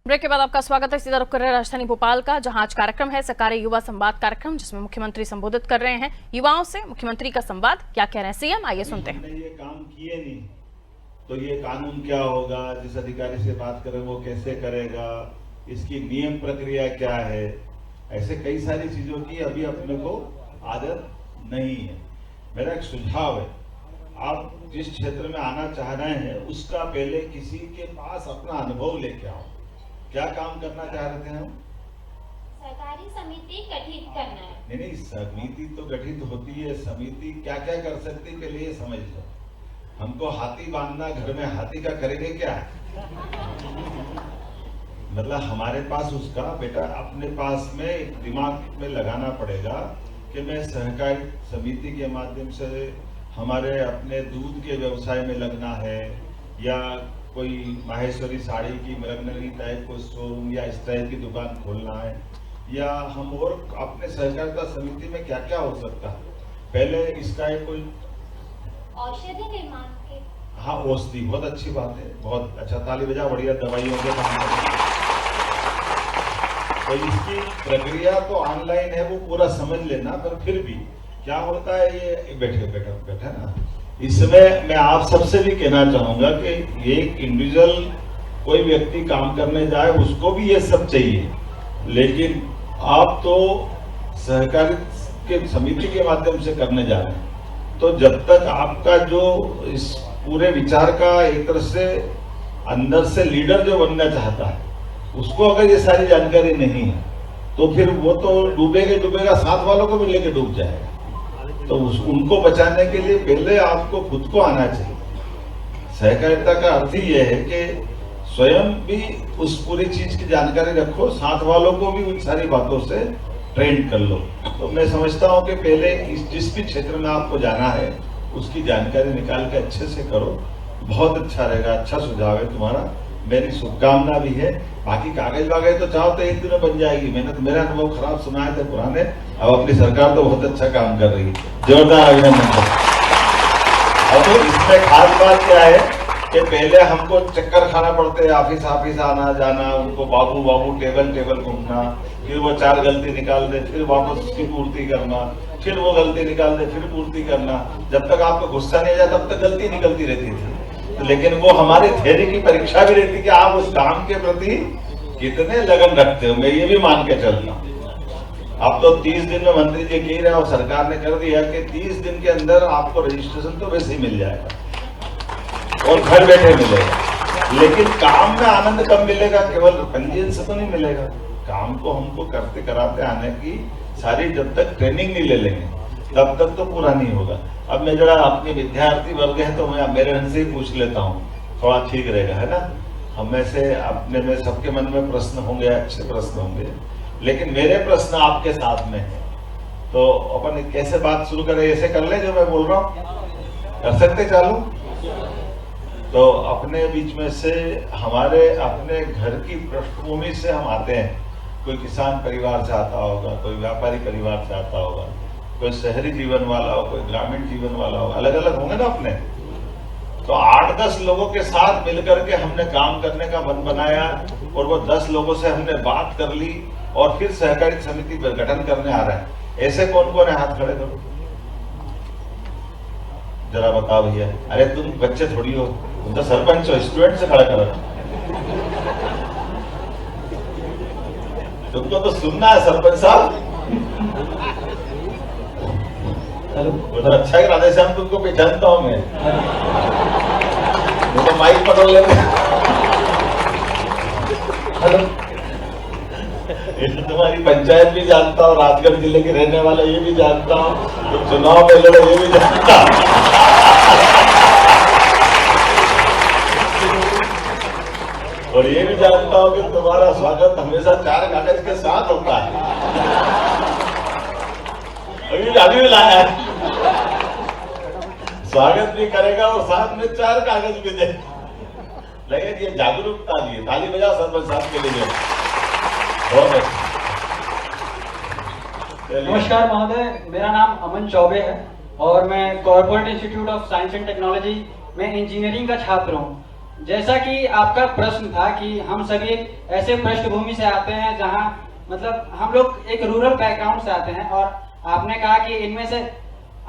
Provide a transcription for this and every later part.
Break के बाद आपका स्वागत है। सीधा रुख कर रहे हैं राजधानी भोपाल का, जहां आज कार्यक्रम है सरकारी युवा संवाद कार्यक्रम, जिसमें मुख्यमंत्री संबोधित कर रहे हैं युवाओं से। मुख्यमंत्री का संवाद, क्या कह रहे हैं सीएम, आइए सुनते हैं। ये काम किए नहीं तो ये कानून क्या होगा, जिस अधिकारी से बात करें वो कैसे करेगा, इसकी नियम प्रक्रिया क्या है, ऐसे कई सारी चीजों की अभी अपने को आदत नहीं है। मेरा एक सुझाव है, आप जिस क्षेत्र में आना चाह रहे हैं उसका पहले किसी के पास अपना अनुभव लेके आओ। क्या काम करना चाह रहे थे हम? सरकारी समिति गठित करना है। नहीं, समिति तो गठित होती है। समिति क्या क्या कर सकती है पहले ये समझ लो। हमको हाथी बांधना, घर में हाथी का करेंगे क्या? मतलब हमारे पास उसका बेटा अपने पास में एक दिमाग में लगाना पड़ेगा कि मैं सहकारी समिति के माध्यम से हमारे अपने दूध के व्यवसाय में लगना है, या कोई माहेश्वरी साड़ी की मृगनगरी टाइप को शोरूम या इस टाइप की दुकान खोलना है, या हम और अपने सहकारिता समिति में क्या क्या हो सकता है। पहले इसका एक कोई औषधि निर्माण के, हाँ औषधि, बहुत अच्छी बात है, बहुत अच्छा, ताली बजा, बढ़िया दवाइयों के काम। तो इसकी प्रक्रिया तो ऑनलाइन है, वो पूरा समझ लेना, पर फिर भी क्या होता है, ये बैठे ना, इसमें मैं आप सबसे भी कहना चाहूंगा कि एक इंडिविजुअल कोई व्यक्ति काम करने जाए उसको भी ये सब चाहिए, लेकिन आप तो सहकारी के समिति के माध्यम से करने जा रहे हैं, तो जब तक आपका जो इस पूरे विचार का एक तरह से अंदर से लीडर जो बनना चाहता है उसको अगर ये सारी जानकारी नहीं है तो फिर वो तो डूबेगा, साथ वालों को भी लेके डूब जाएगा। तो उनको बचाने के लिए पहले आपको खुद को आना चाहिए। सहकारिता का अर्थ ही यह है कि स्वयं भी उस पूरी चीज की जानकारी रखो, साथ वालों को भी उन सारी बातों से ट्रेन कर लो। तो मैं समझता हूं कि पहले जिस भी क्षेत्र में आपको जाना है उसकी जानकारी निकाल के अच्छे से करो, बहुत अच्छा रहेगा। अच्छा सुझाव है तुम्हारा, मेरी शुभकामना भी है। बाकी कागज वागज तो चाहो तो एक दिन में बन जाएगी। मैंने तो मेरा अनुभव खराब सुनाए थे पुराने, अब अपनी सरकार तो बहुत अच्छा काम कर रही है, जोरदार अभिनंदन। अब तो इसमें खास बात क्या है कि पहले हमको चक्कर खाना पड़ते, ऑफिस आना जाना, उनको बाबू टेबल घूमना, फिर वो 4 गलती निकाल दे, फिर वापस उसकी पूर्ति करना, फिर वो गलती निकाल दे, फिर पूर्ति करना। जब तक आपको गुस्सा नहीं आ जाता तब तक गलती निकलती रहती थी। लेकिन वो हमारी थ्योरी की परीक्षा भी रहती कि आप उस काम के प्रति कितने लगन रखते हो। मैं ये भी मान के चलता हूँ। अब तो 30 दिन में मंत्री जी कह रहे हैं और सरकार ने कर दिया कि 30 दिन के अंदर आपको रजिस्ट्रेशन तो वैसे ही मिल जाएगा और घर बैठे मिलेगा। लेकिन काम में आनंद कब मिलेगा? केवल पंजीयन से तो नहीं मिलेगा। काम को हमको करते कराते आने की सारी, जब तक ट्रेनिंग नहीं ले लेंगे तब तक तो पूरा नहीं होगा। अब मैं जरा अपने विद्यार्थी वर्ग है तो मैं मेरे ढंग से ही पूछ लेता हूँ, थोड़ा ठीक रहेगा, है ना। हम में से अपने में सबके मन में प्रश्न होंगे, अच्छे प्रश्न होंगे, लेकिन मेरे प्रश्न आपके साथ में है। तो अपन कैसे बात शुरू करें? ऐसे कर ले जो मैं बोल रहा हूँ, कर सकते चालू? तो अपने बीच में से हमारे अपने घर की पृष्ठभूमि से हम आते हैं। कोई किसान परिवार से आता होगा, कोई व्यापारी परिवार से आता होगा, कोई शहरी जीवन वाला हो, कोई ग्रामीण जीवन वाला हो, अलग अलग होंगे ना अपने। तो 8-10 लोगों के साथ मिलकर के हमने काम करने का मन बनाया और वो 10 लोगों से हमने बात कर ली और फिर सहकारी समिति गठन करने आ रहे हैं। ऐसे कौन कौन है? हाथ खड़े करो जरा, बताओ भैया। अरे तुम बच्चे थोड़ी हो, तुम तो सरपंच हो, स्टूडेंट से खड़ा करो। तुमको तो सुनना है सरपंच साहब। उधर अच्छा है राधेश्याम, तुमको पहचानता हूं मैं, वो तो माइक पकड़ लेते। तुम्हारी पंचायत भी जानता हूँ, राजगढ़ जिले के रहने वाला ये भी जानता हूँ, तो चुनाव में लड़े ये भी जानता हूँ। और ये भी जानता हूँ कि तुम्हारा स्वागत हमेशा 4 कागज के साथ होता है। अभी भी लाया है, स्वागत भी करेगा और साथ में 4 कागज भी दे लगे। ये जागरूकता दी, ताली बजा सरपंच साहब के लिए। बहुत अच्छा। नमस्कार महोदय, मेरा नाम अमन चौबे है और मैं corporate institute of science and technology में इंजीनियरिंग का छात्र हूँ। जैसा कि आपका प्रश्न था कि हम सभी एक ऐसे पृष्ठभूमि से आते हैं जहां मतलब हम लोग एक रूरल बैकग्राउंड से आते हैं, और आपने कहा कि इनमें से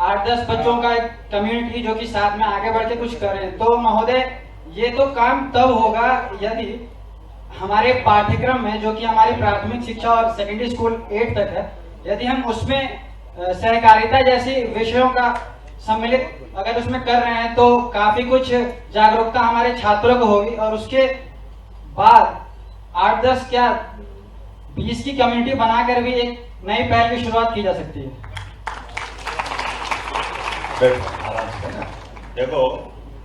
8-10 बच्चों का एक कम्युनिटी जो कि साथ में आगे बढ़ के कुछ करें, तो महोदय ये तो काम तब होगा यदि हमारे पाठ्यक्रम में, जो कि हमारी प्राथमिक शिक्षा और सेकेंडरी स्कूल 8 तक है, यदि हम उसमें सहकारिता जैसी विषयों का सम्मिलित अगर उसमें कर रहे हैं तो काफी कुछ जागरूकता हमारे छात्रों को होगी, और उसके बाद 8-10 क्या 20 की कम्युनिटी बनाकर भी एक नई पहल की शुरुआत की जा सकती है। आराम से ना देखो,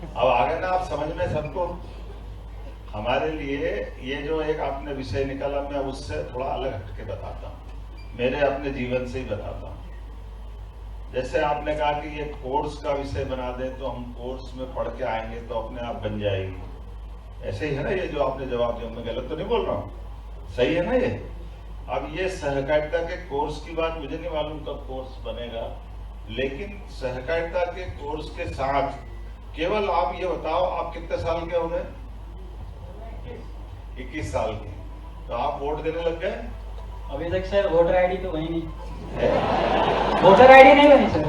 अब आगे ना आप समझ में सबको, हमारे लिए ये जो एक आपने विषय निकाला, मैं उससे थोड़ा अलग हटके बताता हूँ, मेरे अपने जीवन से ही बताता हूँ। जैसे आपने कहा कि ये कोर्स का विषय बना दें तो हम कोर्स में पढ़ के आएंगे तो अपने आप बन जाएगी, ऐसे ही है ना ये जो आपने जवाब दिया, मैं गलत तो नहीं बोल रहा हूँ, सही है ना ये। अब ये सहकारिता के कोर्स की बात मुझे नहीं मालूम कब कोर्स बनेगा, लेकिन सहकारिता के कोर्स के साथ केवल आप ये बताओ, आप कितने साल के हो गए? 21 साल के, तो आप वोट देने लग गए? अभी तक सर वोटर आईडी तो वही नहीं, वोटर आईडी नहीं बनी सर।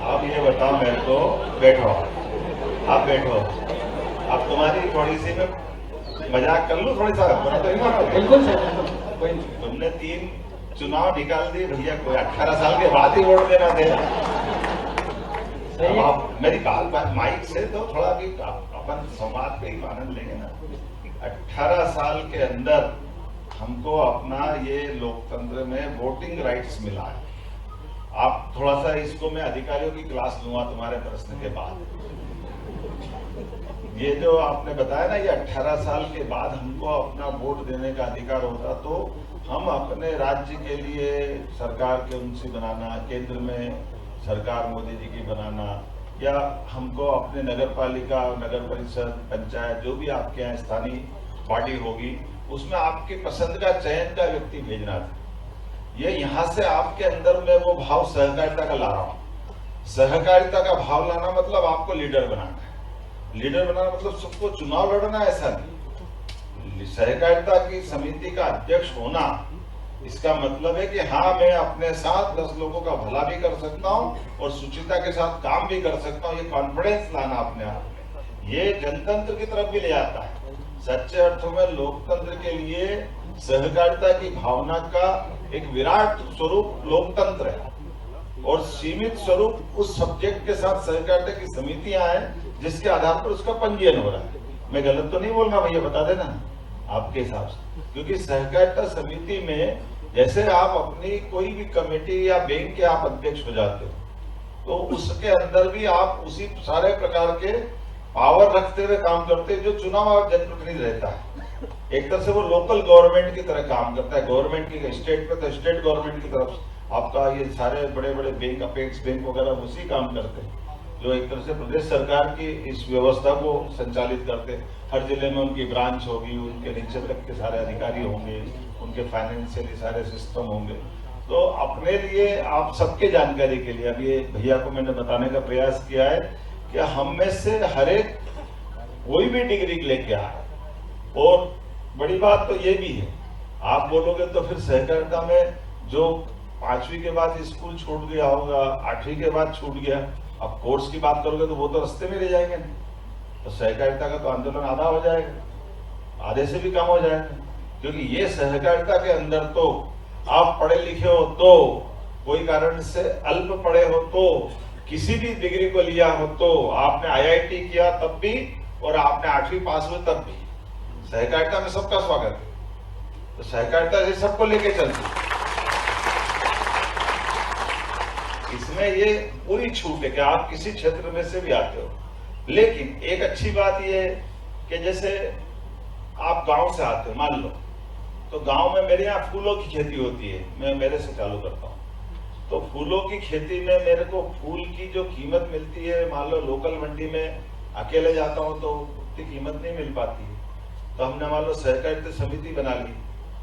आप ये बताओ मेरे को, बैठो, आप बैठो, अब तुम्हारी थोड़ी सी मैं मजाक कर लूं थोड़ी सा, तो नहीं मानो? बिल्कुल सर, कोई नहीं। तुमने 3 चुनाव निकाल दिए भैया, कोई 18 साल के बाद ही वोट देना थे। आप मेरी बात माइक से तो थोड़ा भी अपन संवाद पे ही आनंद लेंगे ना। 18 साल के अंदर हमको अपना ये लोकतंत्र में वोटिंग राइट्स मिला है। आप थोड़ा सा इसको मैं अधिकारियों की क्लास लूंगा तुम्हारे प्रश्न के बाद। ये जो आपने बताया ना, ये 18 साल के बाद हमको अपना वोट देने का अधिकार होता, तो हम अपने राज्य के लिए सरकार के उनसे बनाना, केंद्र में सरकार मोदी जी की बनाना, या हमको अपने नगर पालिका, नगर परिषद, पंचायत, जो भी आपके यहाँ स्थानीय बॉडी होगी, उसमें आपकी पसंद का चयन का व्यक्ति भेजना था। ये यहाँ से आपके अंदर में वो भाव सहकारिता का ला रहा हूँ। सहकारिता का भाव लाना मतलब आपको लीडर बनाना है। लीडर बनाना मतलब सबको चुनाव लड़ना, ऐसा नहीं। सहकारिता की समिति का अध्यक्ष होना, इसका मतलब है कि हाँ, मैं अपने साथ 10 लोगों का भला भी कर सकता हूँ और सुचिता के साथ काम भी कर सकता हूँ। ये कॉन्फिडेंस लाना अपने आप में, ये जनतंत्र की तरफ भी ले आता है। सच्चे अर्थों में लोकतंत्र के लिए सहकारिता की भावना का एक विराट स्वरूप लोकतंत्र है, और सीमित स्वरूप उस सब्जेक्ट के साथ सहकारिता की समितियां हैं जिसके आधार पर उसका पंजीयन हो रहा है। मैं गलत तो नहीं बोल रहा भैया, बता देना आपके हिसाब से, क्योंकि सहकारिता समिति में जैसे आप अपनी कोई भी कमेटी या बैंक के आप अध्यक्ष हो जाते हो, तो उसके अंदर भी आप उसी सारे प्रकार के पावर रखते हुए काम करते हैं जो चुनाव और जनप्रतिनिधि रहता है। एक तरह से वो लोकल गवर्नमेंट की तरह काम करता है। गवर्नमेंट की स्टेट में तो स्टेट गवर्नमेंट की तरफ आपका ये सारे बड़े बड़े बैंक, अपेक्स बैंक वगैरह उसी काम करते हैं, जो एक तरह से प्रदेश सरकार की इस व्यवस्था को संचालित करते हैं। हर जिले में उनकी ब्रांच होगी, उनके नीचे तक के सारे अधिकारी होंगे, उनके फाइनेंशियली सारे सिस्टम होंगे। तो अपने लिए, आप सबके जानकारी के लिए, अब ये भैया को मैंने बताने का प्रयास किया है कि हम में से हर एक कोई भी डिग्री लेके आए, और बड़ी बात तो ये भी है, आप बोलोगे तो फिर सहकारिता में जो 5वीं के बाद स्कूल छूट गया होगा, 8वीं के बाद छूट गया, अब कोर्स की बात करोगे तो वो तो रास्ते में रह जाएंगे, तो सहकारिता का तो आंदोलन आधा हो जाएगा, आधे से भी कम हो जाएगा। क्योंकि ये सहकारिता के अंदर तो आप पढ़े लिखे हो तो, कोई कारण से अल्प पढ़े हो तो, किसी भी डिग्री को लिया हो तो, आपने IIT किया तब भी, और आपने 8वीं पास हुए तब भी, सहकारिता में सबका स्वागत है। तो सहकारिता से सबको लेके चलती, इसमें ये पूरी छूट है कि आप किसी क्षेत्र में से भी आते हो। लेकिन एक अच्छी बात ये है कि जैसे आप गांव से आते हो, मान लो, तो गांव में मेरे यहाँ फूलों की खेती होती है, मैं मेरे से चालू करता हूँ। तो फूलों की खेती में मेरे को फूल की जो कीमत मिलती है, मान लो लोकल मंडी में अकेले जाता हूँ तो उतनी कीमत नहीं मिल पाती है, तो हमने मान लो सहकारिता समिति बना ली।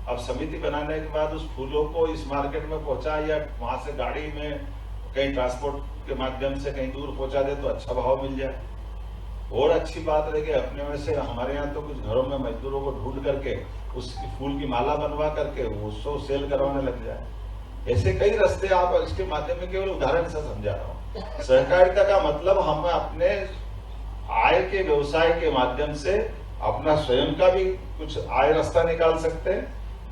अब समिति बनाने के बाद उस फूलों को इस मार्केट में पहुंचा, या वहां से गाड़ी में कहीं ट्रांसपोर्ट के माध्यम से कहीं दूर पहुंचा दे तो अच्छा भाव मिल जाए। और अच्छी बात है कि अपने में से हमारे यहाँ तो कुछ घरों में मजदूरों को ढूंढ करके उसकी फूल की माला बनवा करके उसको सेल करवाने लग जाए। ऐसे कई रास्ते आप इसके माध्यम में केवल उदाहरण से समझा रहा हूँ। सहकारिता का मतलब हम अपने आय के व्यवसाय के माध्यम से अपना स्वयं का भी कुछ आय रास्ता निकाल सकते हैं,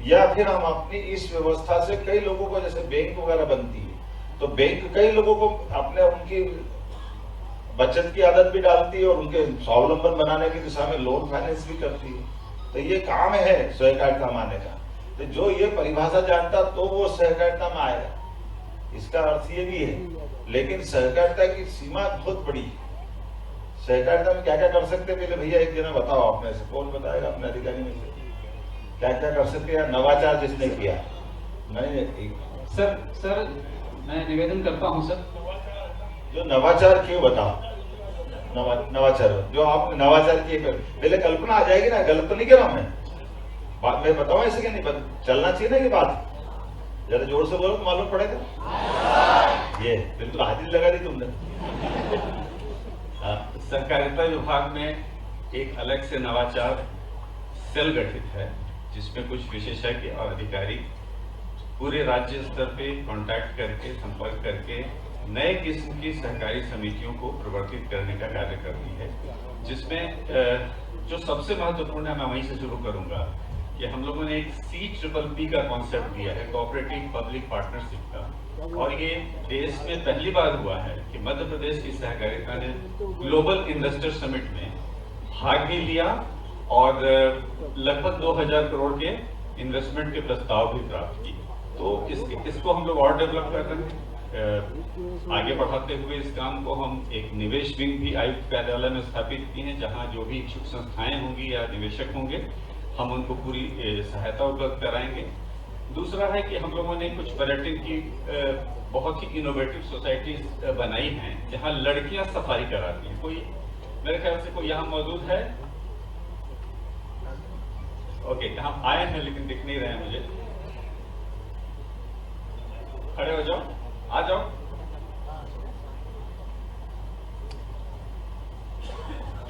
या फिर हम अपनी इस व्यवस्था से कई लोगों को, जैसे बैंक वगैरह बनती है तो बैंक कई लोगों को अपने उनकी बचत की आदत भी डालती है और उनके स्वावलंबन बनाने की दिशा में लोन फाइनेंस भी करती है। तो ये काम है सहकारिता माने का। तो जो ये परिभाषा जानता तो वो सहकारिता में आएगा, इसका अर्थ ये भी है। लेकिन सहकारिता की सीमा बहुत बड़ी है। सहकारिता में क्या क्या कर सकते हैं, पहले भैया एक जना बताओ, अपने से कौन बताएगा अपने अधिकारी में से क्या क्या कर सकते हैं? नवाचार जिसने किया नहीं सर मैं निवेदन करता हूँ सर, जो नवाचार क्यों बताओ, नवाचार जो आपने नवाचार किए पहले कल्पना आ जाएगी ना। गलत तो नहीं कह रहा मैं, बात मैं बताऊं ऐसे क्या नहीं चलना चाहिए ना ये बात। जरा जोर से बोलो तो मालूम पड़ेगा। ये बिल्कुल हाजिरी लगा दी तुमने। सहकारिता विभाग में एक अलग से नवाचार सेल गठित है जिसमें कुछ विशेषज्ञ और अधिकारी पूरे राज्य स्तर पे कांटेक्ट करके, संपर्क करके नए किस्म की सहकारी समितियों को प्रवर्तित करने का कार्य करती है। जिसमें जो सबसे महत्वपूर्ण है, मैं वहीं से शुरू करूंगा कि हम लोगों ने एक CPPP का कॉन्सेप्ट दिया है, कोऑपरेटिव पब्लिक पार्टनरशिप का। और ये देश में पहली बार हुआ है कि मध्य प्रदेश की सहकारिता ने ग्लोबल इन्वेस्टर समिट में भाग भी लिया और लगभग 2000 करोड़ के इन्वेस्टमेंट के प्रस्ताव भी प्राप्त किए। तो इसको हम लोग और डेवलप कर रहे हैं। आगे बढ़ाते हुए इस काम को हम एक निवेश विंग भी आयुक्त कार्यालय में स्थापित किए हैं, जहां जो भी इच्छुक संस्थाएं होंगी या निवेशक होंगे हम उनको पूरी सहायता उपलब्ध कराएंगे। दूसरा है कि हम लोगों ने कुछ पर्यटन की बहुत ही इनोवेटिव सोसाइटीज बनाई हैं जहां लड़कियां सफारी कराती हैं। कोई मेरे ख्याल से कोई यहाँ मौजूद है? ओके, हम आए हैं लेकिन दिख नहीं रहे हैं मुझे। खड़े हो जाओ, आ जाओ।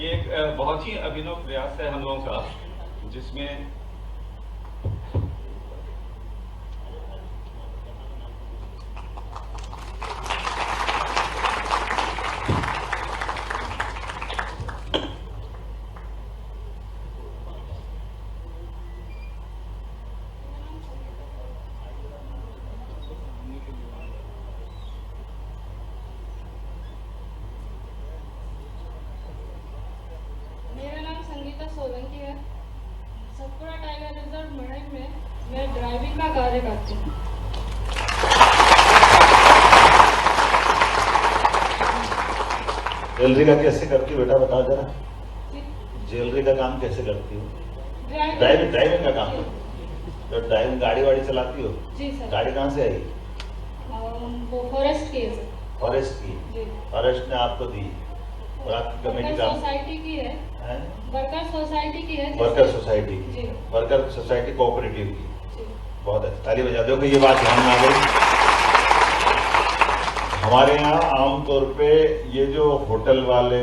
ये एक बहुत ही अभिनव प्रयास है हम लोगों का, जिसमें सोलंकी है। सतपुरा टाइगर रिजर्व मड़ई में मैं ड्राइविंग का कार्य करती हूँ। ज्वेलरी का कैसे करती हो बेटा, बताओ जरा। ज्वेलरी का काम कैसे करती हो? ड्राइविंग का काम। तो ड्राइविंग गाड़ी वाड़ी चलाती हो? जी सर। गाड़ी कहाँ से आई? वो फॉरेस्ट की है सर। फॉरेस्ट की? जी। फॉरेस्ट ने आपको दी और आपकी कमेटी का? सोसाइटी की है। वर्कर सोसाइटी की है। वर्कर सोसाइटी की? जी। वर्कर सोसाइटी कोऑपरेटिव की? जी। बहुत अच्छा, ताली बजा दो कि ये बात ध्यान में आ गई। हमारे यहाँ आमतौर पे ये जो होटल वाले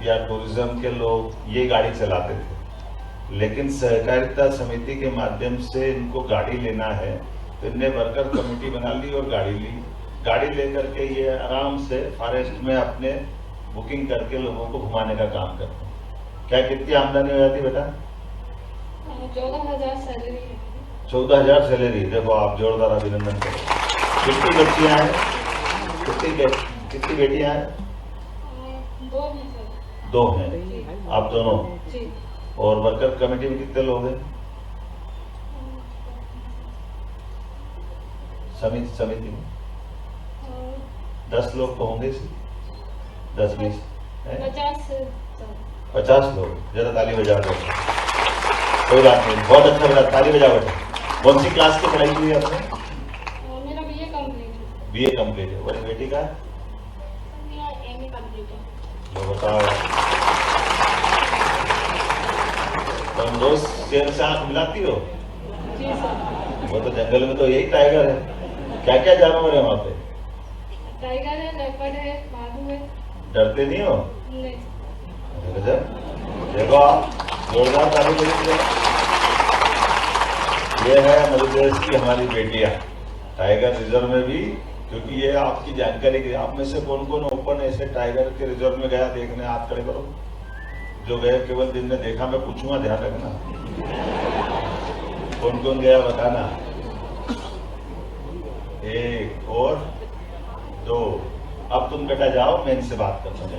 या टूरिज्म के लोग ये गाड़ी चलाते थे, लेकिन सहकारिता समिति के माध्यम से इनको गाड़ी लेना है तो इनने वर्कर कमेटी बना ली और गाड़ी ली। गाड़ी लेकर के ये आराम से फॉरेस्ट में अपने बुकिंग करके लोगों को घुमाने का काम करते हैं। क्या कितनी आमदनी हो जाती बेटा? 14,000 सैलरी है। 14,000 सैलरी। देखो आप जोरदार अभिनंदन करो। कितनी बच्चियां हैं? कितनी बेटियां हैं? 2 हैं सर। 2 हैं। आप दोनों? जी। और वर्कर कमेटी में कितने लोग हैं? समिति में 10 लोग तो होंगे, 10-20 50 लोग। जरा ताली बजा दो। कोई बात नहीं, बहुत अच्छा बजा, ताली बजाओ। कौन सी क्लास की पढ़ाई की है आपने? मेरा BA कंप्लीट है। BA कंप्लीट है। और बेटी का? मेरा MA कंप्लीट है। तो बताओ, तुम रोज शेर से आंख मिलाती हो? जी सर। वो तो जंगल में तो यही टाइगर है। क्या क्या जानवर है वहाँ पे? टाइगर है, लेपर्ड है, भालू है। डरते नहीं हो? नहीं। गजब। देखो आप, जोरदार ताली बजाइए। ये है मध्य प्रदेश की हमारी बेटियां टाइगर रिजर्व में भी, क्योंकि ये आपकी जानकारी की आप में से कौन कौन ओपन ऐसे टाइगर के रिजर्व में गया देखने, हाथ खड़े करो। जो गए केवल दिन ने देखा, मैं पूछूंगा, ध्यान रखना। कौन कौन गया बताना। 1 और 2। अब तुम बेटा जाओ, मैं इनसे बात करता हूँ।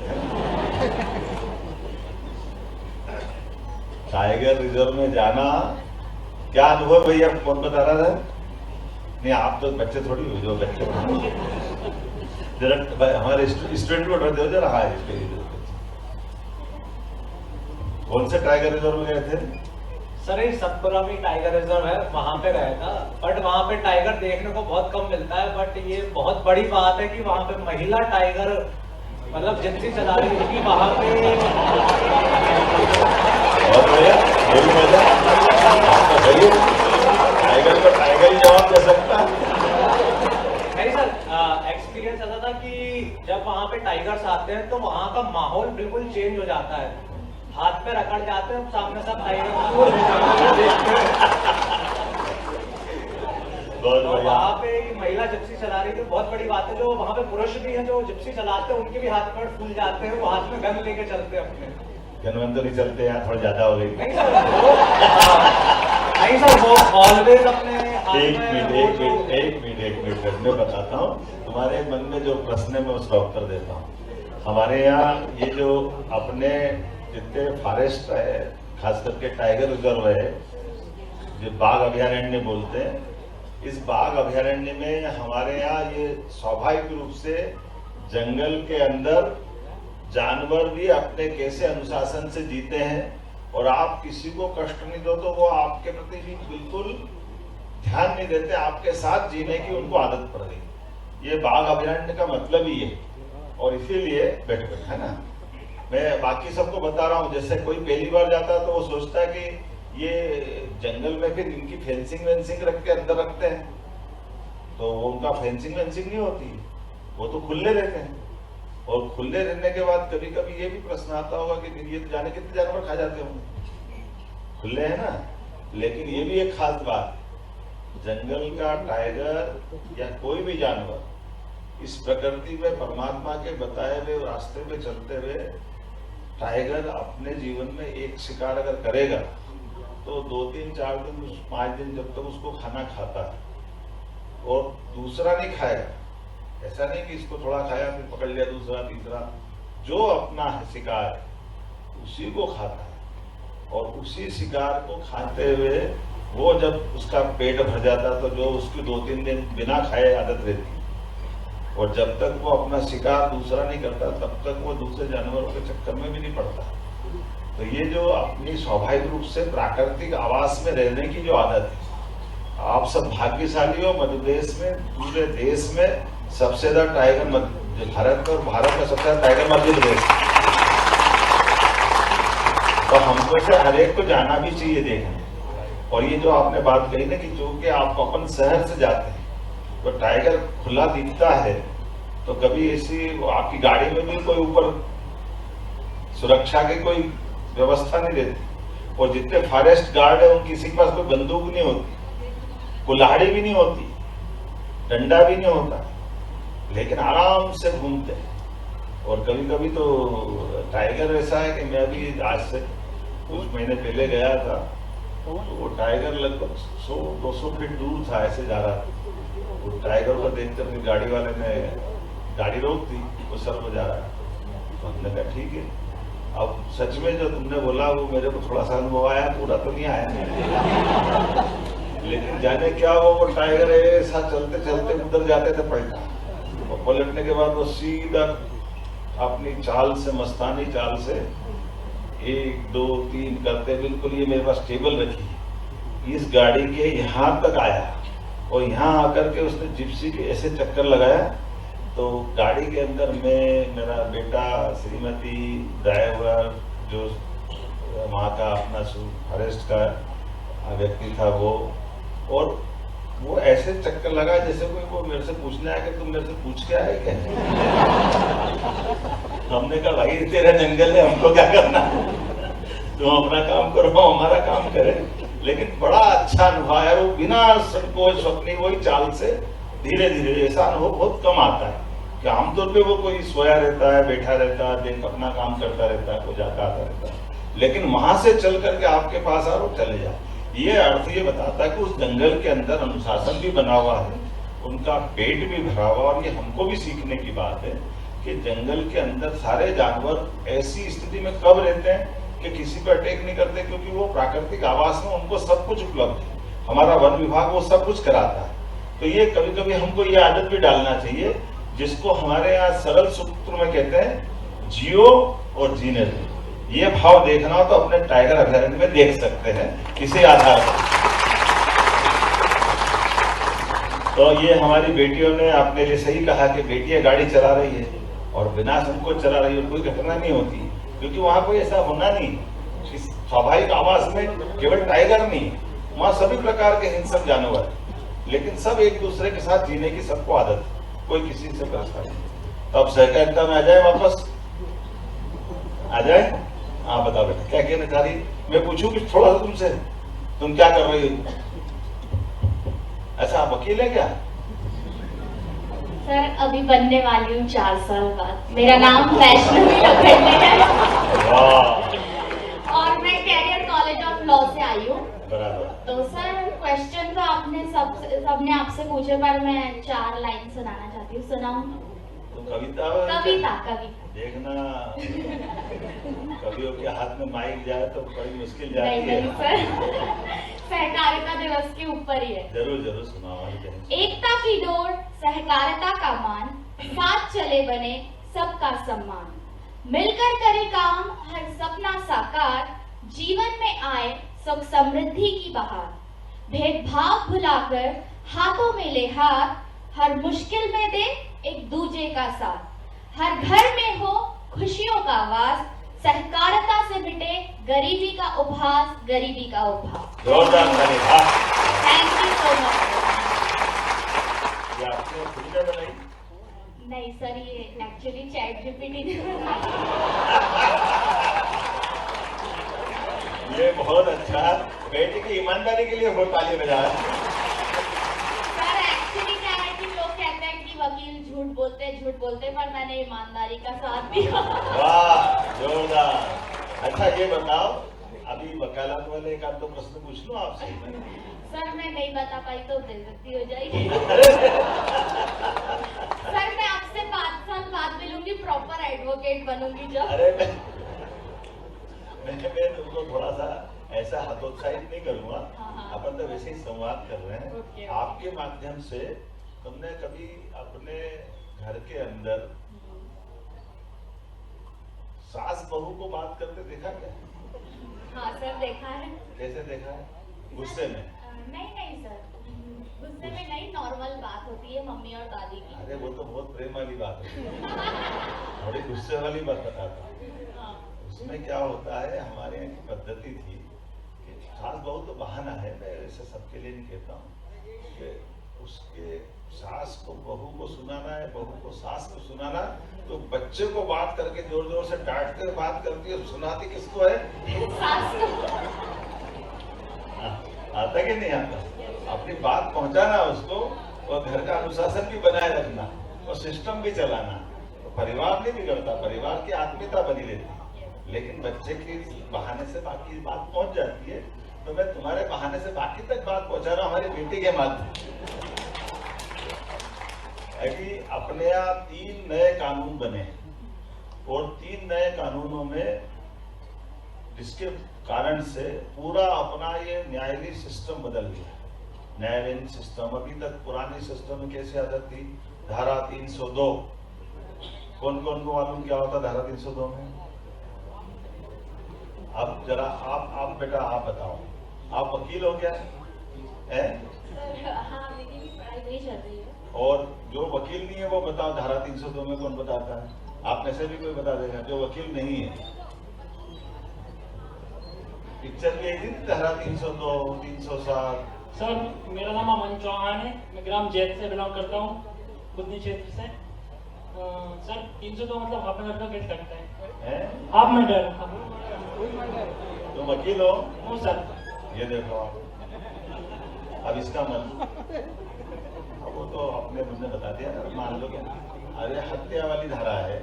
टाइगर रिजर्व में जाना क्या अनुभव भैया, कौन बता रहा था? नहीं, आप तो बच्चे थोड़ी हो, जो बच्चे जरा हमारे स्टूडेंट को दो जरा। हाँ, कौन से टाइगर रिजर्व में गए थे? सर ये सतपुरा में टाइगर रिजर्व है, वहाँ पे गया था। बट वहाँ पे टाइगर देखने को बहुत कम मिलता है। बट ये बहुत बड़ी बात है कि वहाँ पे महिला टाइगर मतलब जितनी चला रही थी वहाँ पे। बहुत बढ़िया, यही मजा। टाइगर को टाइगर ही जवाब दे सकता है। नहीं सर, एक्सपीरियंस ऐसा था कि जब वहाँ पे टाइगर्स आते हैं तो वहाँ का माहौल बिल्कुल चेंज हो जाता है। हाथ पे रगड़ जाते हैं, सामने सब टाइगर बहुत बढ़िया। वहाँ पे महिला जिप्सी चला रही थी, बहुत बड़ी बात है। जो वहाँ पे पुरुष भी हैं जो जिप्सी चलाते हैं, उनके भी हाथ पैर फूल जाते हैं, वो हाथ में गन लेके चलते हैं अपने। गनवन तो नहीं चलते यार, थोड़ा ज्यादा हो गई। नहीं सर, वो ऑलवेज अपने एक मिनट मैं बताता हूँ। तुम्हारे मन में जो प्रश्न है मैं उसका उत्तर देता हूँ। हमारे यहाँ ये जो अपने जितने फॉरेस्ट है, खास करके टाइगर रिजर्व है, जो बाघ अभयारण्य बोलते हैं, इस बाघ अभयारण्य में हमारे यहाँ ये स्वाभाविक रूप से जंगल के अंदर जानवर भी अपने कैसे अनुशासन से जीते हैं, और आप किसी को कष्ट नहीं दो तो वो आपके प्रति भी बिल्कुल ध्यान नहीं देते, आपके साथ जीने की उनको आदत पड़ गई। ये बाघ अभयारण्य का मतलब ही है, और इसीलिए बैठ है ना। मैं बाकी सबको बता रहा हूँ, जैसे कोई पहली बार जाता है तो वो सोचता है कि ये जंगल में फिर इनकी फेंसिंग वेंसिंग रख के अंदर रखते हैं, तो वो उनका फेंसिंग वेंसिंग नहीं होती, वो तो खुले रहते हैं। और खुले रहने के बाद कभी कभी ये भी प्रश्न आता होगा कि ये जाने कितने जानवर खा जाते होंगे, खुले हैं ना। लेकिन ये भी एक खास बात, जंगल का टाइगर या कोई भी जानवर इस प्रकृति में परमात्मा के बताए हुए रास्ते पे चलते हुए, टाइगर अपने जीवन में एक शिकार अगर करेगा तो 2 दिन 4 दिन 5 दिन जब तक उसको खाना खाता है, और दूसरा नहीं खाएगा। ऐसा नहीं कि इसको थोड़ा खाया फिर पकड़ लिया दूसरा तीसरा, जो अपना शिकार है उसी को खाता है, और उसी शिकार को खाते हुए वो जब उसका पेट भर जाता तो जो उसकी 2-3 दिन बिना खाए आदत रहती, और जब तक वो अपना शिकार दूसरा नहीं करता तब तक वो दूसरे जानवरों के चक्कर में भी नहीं पड़ता। तो ये जो अपनी स्वाभाविक रूप से प्राकृतिक आवास में रहने की जो आदत है, आप सब भाग्यशाली हो। मध्य प्रदेश में, पूरे देश में सबसे ज्यादा टाइगर भारत में, और भारत का सबसे ज्यादा टाइगर मध्य प्रदेश। तो हमको से हर एक को जाना भी चाहिए देखने। और ये जो आपने बात कही ना कि जो कि आप अपन शहर से जाते हैं तो टाइगर खुला दिखता है, तो कभी ऐसी आपकी गाड़ी में भी कोई ऊपर सुरक्षा की कोई व्यवस्था नहीं रहती, और जितने फॉरेस्ट गार्ड है उन किसी के पास कोई बंदूक नहीं होती, कुल्हाड़ी भी नहीं होती, डंडा भी नहीं होता, लेकिन आराम से घूमते हैं। और कभी कभी तो टाइगर ऐसा है कि मैं अभी आज से कुछ महीने पहले गया था, तो वो टाइगर लगभग 100-200 फीट दूर था, ऐसे जा रहा था। वो टाइगर को देखकर गाड़ी वाले ने गाड़ी रोक दी, वो सर को जा रहा है। तो हमने कहा ठीक है। अब सच में जो तुमने बोला वो मेरे को थोड़ा सा अनुभव आया, पूरा तो नहीं आया, लेकिन जाने क्या वो टाइगर ऐसा चलते चलते उधर जाते थे पलटा, और पलटने के बाद वो सीधा अपनी चाल से, मस्तानी चाल से 1 2 3 करते बिल्कुल ये मेरे पास टेबल रखी, इस गाड़ी के यहाँ तक आया, और यहाँ आकर के उसने जिप्सी के ऐसे चक्कर लगाया। तो गाड़ी के अंदर मैं, मेरा बेटा, श्रीमती, ड्राइवर, जो वहाँ का अपना फॉरेस्ट का व्यक्ति था वो, और वो ऐसे चक्कर लगा जैसे कोई वो मेरे से पूछने आया कि तुम मेरे से पूछ के आए क्या? हमने कहा भाई तेरा जंगल है, हमको क्या करना, तुम अपना काम करो, हमारा काम करें। लेकिन बड़ा अच्छा अनुभव है, वो बिना संकोच अपनी वही चाल से धीरे धीरे, ऐसा अनुभव बहुत कम आता है कि आमतौर पे वो कोई सोया रहता है, बैठा रहता है, देख अपना काम करता रहता है, कोई जाता आता रहता है, लेकिन वहां से चल करके आपके पास आ और चले जाए। ये अर्थ ये बताता है कि उस जंगल के अंदर अनुशासन भी बना हुआ है, उनका पेट भी भरा हुआ, और ये हमको भी सीखने की बात है कि जंगल के अंदर सारे जानवर ऐसी स्थिति में कब रहते हैं कि किसी पर अटैक नहीं करते, क्योंकि वो प्राकृतिक आवास में उनको सब कुछ उपलब्ध है। हमारा वन विभाग वो सब कुछ कराता है। तो ये कभी कभी हमको ये आदत भी डालना चाहिए, जिसको हमारे यहाँ सरल सूत्र में कहते हैं जियो और जीने दो। ये भाव देखना हो तो अपने टाइगर अभयारण्य में देख सकते हैं इसी आधार पर। तो ये हमारी बेटियों ने आपने लिए सही कहा कि बेटियां गाड़ी चला रही है और बिना संकोच चला रही है, कोई घटना नहीं होती, क्योंकि वहां कोई ऐसा होना नहीं। इस स्वाभाविक आवास में केवल टाइगर नहीं, वहां सभी प्रकार के हिंसक जानवर, लेकिन सब एक दूसरे के साथ जीने की सबको आदत, कोई किसी से परेशान नहीं। तो अब सहकारिता में आ जाए, वापस आ जाए। हाँ बताओ बेटा क्या कहना चाह रही? मैं पूछूं कि थोड़ा सा तुमसे, तुम क्या कर रही हो? अच्छा आप वकील है क्या? सर अभी बनने वाली हूँ 4 साल बाद। मेरा नाम वैष्णवी लखंडे है और मैं कैरियर कॉलेज ऑफ लॉ से आई हूँ। बराबर। तो सर क्वेश्चन तो आपने सबने आपसे पूछे, पर मैं 4 लाइन सुनाना चाहती हूँ। सुनाऊं? तो कविता देखना, कवियों के हाथ में माइक जाए तो बड़ी मुश्किल जाती है। नहीं सर, सहकारिता दिवस के ऊपर ही है। जरूर जरूर सुनाओ। एकता की डोर, सहकारिता का मान, साथ चले बने सबका सम्मान, मिलकर करे काम हर सपना साकार, जीवन में आए सुख समृद्धि की बहार, भेदभाव भुलाकर हाथों में ले हाथ, हर मुश्किल में दे एक दूजे का साथ, हर घर में हो खुशियों का वास, सहकारिता से मिटे गरीबी का उपहास, गरीबी का उपहास। जोरदार ताली। Thank you so much. ये आपने खुद ने बनाई? नहीं सर, ये एक्चुअली चैट जीपीटी ने बनाया। ये बहुत अच्छा, बेटे की ईमानदारी के लिए वो ताली बजाया। सर एक्चुअली क्या है कि लोग कहते हैं कि वकील झूठ बोलते, पर मैंने ईमानदारी का साथ दिया। वाह जोरदार। अच्छा ये बताओ, अभी वकालत वाले एक आध दो प्रश्न पूछ लूं आपसे? सर मैं नहीं बता पाई तो बेइज्जती हो जाएगी। सर मैं आपसे 5 साल बाद मिलूंगी, प्रॉपर एडवोकेट बनूंगी जब। अरे मैं तुमको थोड़ा सा ऐसा हतोत्साहित नहीं करूंगा। अपन तो वैसे ही संवाद कर रहे हैं। आपके माध्यम से तुमने कभी अपने घर के अंदर सास बहू को बात करते देखा क्या? हाँ सर देखा है। कैसे देखा है? गुस्से में? नहीं सर, गुस्से में नहीं, नॉर्मल बात होती है मम्मी और दादी की। अरे वो तो बहुत प्रेम वाली बात है। थोड़ी गुस्से वाली बात बताता हूँ। उसमें क्या होता है, हमारे यहाँ की पद्धति थी कि सास बहू तो बहाना है, मैं ऐसे सबके लिए नहीं कहता हूँ कि उसके सास को बहू को सुनाना है, बहू को सास को सुनाना, तो बच्चे को बात करके जोर जोर से डांट कर बात करती है, सुनाती किसको है? सास को। आता कि नहीं आता? अपनी बात पहुंचाना उसको, और घर का अनुशासन भी बनाए रखना और सिस्टम भी चलाना, तो परिवार नहीं बिगड़ता, परिवार की आत्मीयता बनी रहती है। लेकिन बच्चे की बहाने से बाकी बात पहुंच जाती है, तो मैं तुम्हारे बहाने से बाकी तक बात पहुंचा रहा हूं हमारी बेटी के माध्यम। कि अपने यहाँ 3 नए कानून बने और 3 नए कानूनों में जिसके कारण से पूरा अपना ये न्यायालयी सिस्टम बदल गया। न्यायालयी सिस्टम अभी तक पुरानी सिस्टम में कैसे आदत थी, धारा 302, कौन कौन को मालूम क्या होता धारा 302 में? अब जरा आप बेटा आप बताओ, आप वकील हो क्या है? हाँ मेरी भी पढ़ाई वही चल रही है। और जो वकील नहीं है वो बताओ धारा 302 में कौन बताता है? आप में से भी कोई बता देगा जो वकील नहीं है। पिक्चर भी आई थी धारा 302, 307, सर मेरा नाम अमन चौहान है, मैं ग्राम जैत से बिलोंग करता हूँ, बुद्धि क्षेत्र से। सर 302 मतलब हाफ मिनट का कैसे लगता है? Half minute. तुम वकील हो? No sir. ये देखो अब इसका मन, वो तो अपने मुझे बता दिया ना, मान लो क्या, अरे हत्या वाली धारा है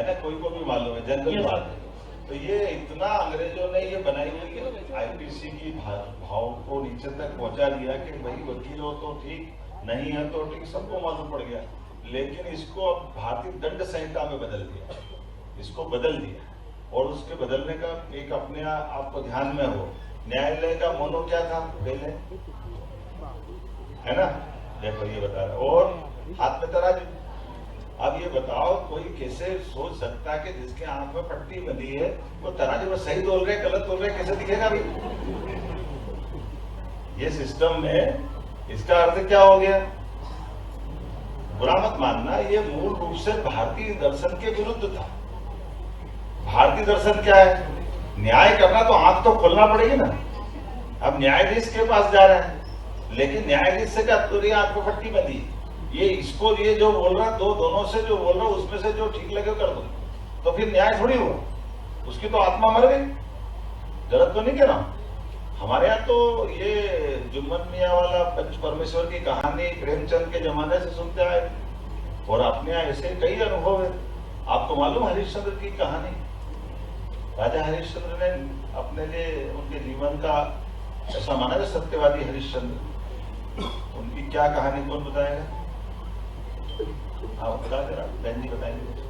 ना, कोई को भी मालूम है, जनरल बात है। तो ये इतना अंग्रेजों ने ये बनाई हुई आईपीसी की भाव को नीचे तक पहुंचा दिया कि भाई वकील हो तो ठीक, नहीं है तो ठीक, सबको मालूम पड़ गया। लेकिन इसको अब भारतीय दंड संहिता में बदल दिया, इसको बदल दिया। और उसके बदलने का एक अपने आपको ध्यान में हो, न्यायालय का मोनो क्या था पहले, है ना, देखो ये बता रहा, और हाथ में तराजू। अब ये बताओ कोई कैसे सोच सकता है कि जिसके आंख में पट्टी बंधी है वो तराजू में सही तोल रहे गलत तोल रहे, कैसे दिखेगा अभी? ये सिस्टम में इसका अर्थ क्या हो गया? बुरा मत मानना, ये मूल रूप से भारतीय दर्शन के विरुद्ध था। भारतीय दर्शन क्या है? न्याय करना तो आंख तो खोलना पड़ेगी ना। अब न्यायाधीश के पास जा रहे हैं, लेकिन न्यायाधीश से क्या पूरी आंख में पट्टी बंधी, ये इसको ये जो बोल रहा, दोनों से जो बोल रहा उसमें से जो ठीक लगे कर दो, तो फिर न्याय थोड़ी हुआ, उसकी तो आत्मा मर गई। गलत तो नहीं कह रहा हूं। हमारे यहाँ तो ये जुम्मन मियाँ वाला पंच परमेश्वर की कहानी प्रेमचंद के जमाने से सुनते आए, और अपने यहाँ ऐसे कई अनुभव है। आपको मालूम हरिश्चंद्र की कहानी? राजा हरिश्चंद्र ने अपने लिए उनके जीवन का ऐसा माना है सत्यवादी हरिश्चंद्र, उनकी क्या कहानी कौन बताएगा? आप बता दे रहा, बहन जी बताएंगे।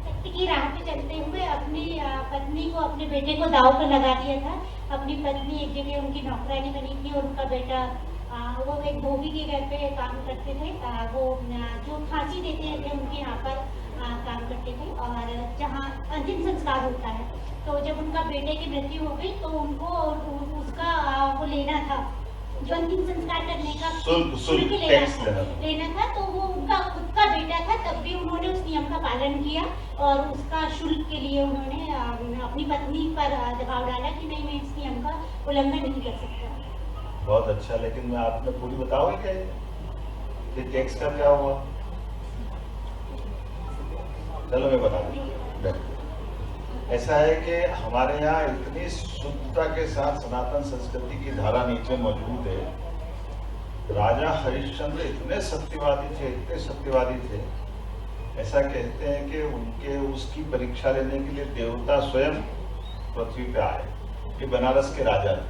सत्य की राह पे चलते हुए अपनी पत्नी को, अपने बेटे को दांव पर लगा दिया था। अपनी पत्नी एक जगह उनकी नौकरानी बनी थी और उनका बेटा वो एक धोबी के घर पे काम करते थे। वो जो फांसी देते थे उनके यहाँ पर काम करते थे, और जहाँ अंतिम संस्कार होता है, तो जब उनका बेटे की मृत्यु हो गई तो उनको उसका वो लेना था, जो अंतिम संस्कार करने का शुल्क लेना था। तो वो उनका खुद का बेटा था, तब भी उन्होंने उस नियम का पालन किया और उसका शुल्क के लिए उन्होंने अपनी पत्नी पर दबाव डाला कि नहीं, मैं इस नियम का उल्लंघन नहीं कर सकता। बहुत अच्छा, लेकिन मैं आपने पूरी बताओगे क्या ये टैक्स का क्या हुआ? चलो मैं बता दूं। ऐसा है कि हमारे यहाँ इतनी शुद्धता के साथ सनातन संस्कृति की धारा नीचे मौजूद है। राजा हरिश्चंद्र इतने सत्यवादी थे, इतने सत्यवादी थे, ऐसा कहते हैं कि उनके उसकी परीक्षा लेने के लिए देवता स्वयं पृथ्वी पे आए। ये बनारस के राजा थे,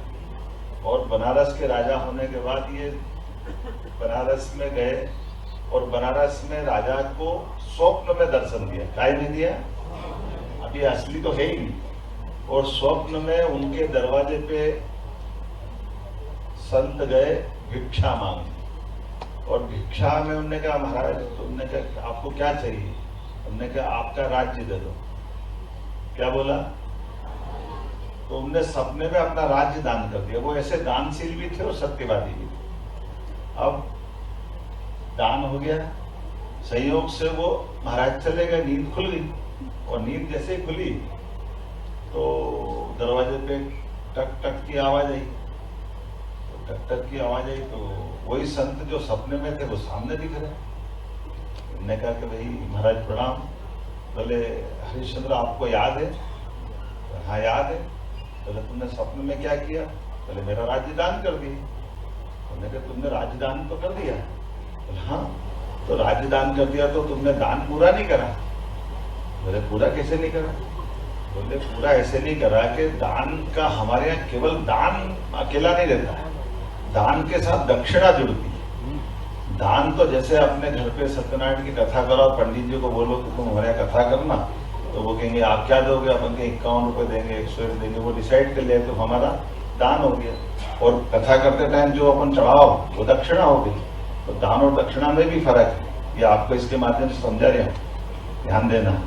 और बनारस के राजा होने के बाद ये बनारस में गए, और बनारस में राजा को स्वप्न में दर्शन दिया। काय नहीं दिया? अभी असली तो है ही नहीं। और स्वप्न में उनके दरवाजे पे संत गए भिक्षा मांग, और भिक्षा में उन्होंने कहा महाराज, तुमने कहा आपको क्या चाहिए? उन्होंने कहा आपका राज्य दे दो। क्या बोला? तो उनने सपने में अपना राज्य दान कर दिया। वो ऐसे दानशील भी थे और सत्यवादी भी थे। अब दान हो गया, संयोग से वो महाराज चले गए, नींद खुल गई, और नींद जैसे ही खुली तो दरवाजे पे टक टक की आवाज आई। तो टक टक की आवाज आई तो वही संत जो सपने में थे वो सामने दिख रहे। उन्होंने कहा कि भाई महाराज प्रणाम। बोले हरिश्चंद्र आपको याद है? हाँ याद है। बोले तुमने सपने में क्या किया? बोले मेरा राज्य दान कर दिया। उन्होंने कहा तुमने राज्य दान तो कर दिया? बोले हाँ। तो राज्य दान कर दिया तो तुमने दान पूरा नहीं करा? बोले पूरा कैसे नहीं करा? बोले पूरा ऐसे नहीं करा कि दान का हमारे यहाँ केवल दान अकेला नहीं रहता है, दान के साथ दक्षिणा जुड़ती है। दान तो जैसे अपने घर पे सत्यनारायण की कथा करो, पंडित जी को बोलो कि तुम हमारे यहाँ कथा करना, तो वो कहेंगे आप क्या दोगे? अपन के 51 रुपए देंगे, 101 देंगे, वो डिसाइड कर ले तो हमारा दान हो गया। और कथा करते टाइम जो अपन चढ़ाओ वो दक्षिणा हो गई। तो दान और दक्षिणा में भी फर्क है, ये आपको इसके माध्यम से समझा रहे हैं, ध्यान देना।